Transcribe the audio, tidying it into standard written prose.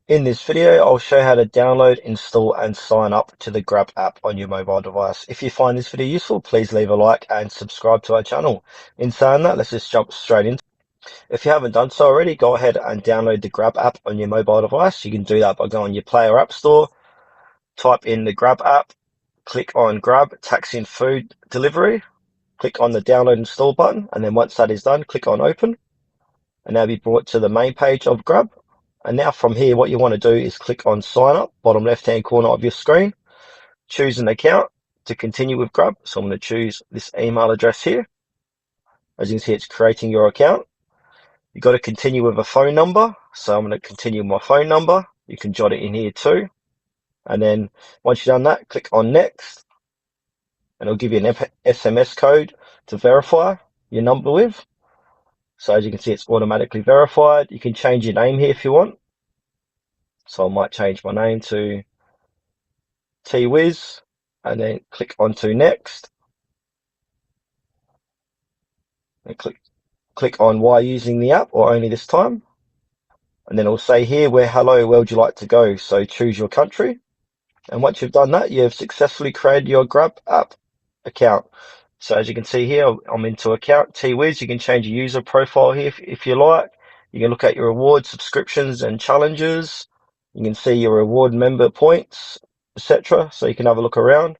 In this video, I'll show how to download, install, and sign up to the Grab app on your mobile device. If you find this video useful, please leave a like and subscribe to our channel. In saying that, let's just jump straight in. If you haven't done so already, go ahead and download the Grab app on your mobile device. You can do that by going on your Play or App Store, type in the Grab app, click on Grab Taxi and Food Delivery, click on the download install button, and then once that is done, click on open, and now be brought to the main page of Grab. And now from here, what you want to do is click on sign up, bottom left-hand corner of your screen, choose an account to continue with Grab. So I'm going to choose this email address here. As you can see, it's creating your account. You've got to continue with a phone number. So I'm going to continue with my phone number. You can jot it in here too. And then once you've done that, click on next. And it'll give you an SMS code to verify your number with. So as you can see, it's automatically verified. You can change your name here if you want. So I might change my name to T-Wiz and then click onto next. And click on why using the app or only this time. And then it'll say here, hello, where would you like to go? So choose your country. And once you've done that, you've successfully created your Grab app account. So as you can see here, I'm into account T-Wiz. You can change your user profile here if you like. You can look at your rewards, subscriptions, and challenges. You can see your reward member points, etc. So you can have a look around.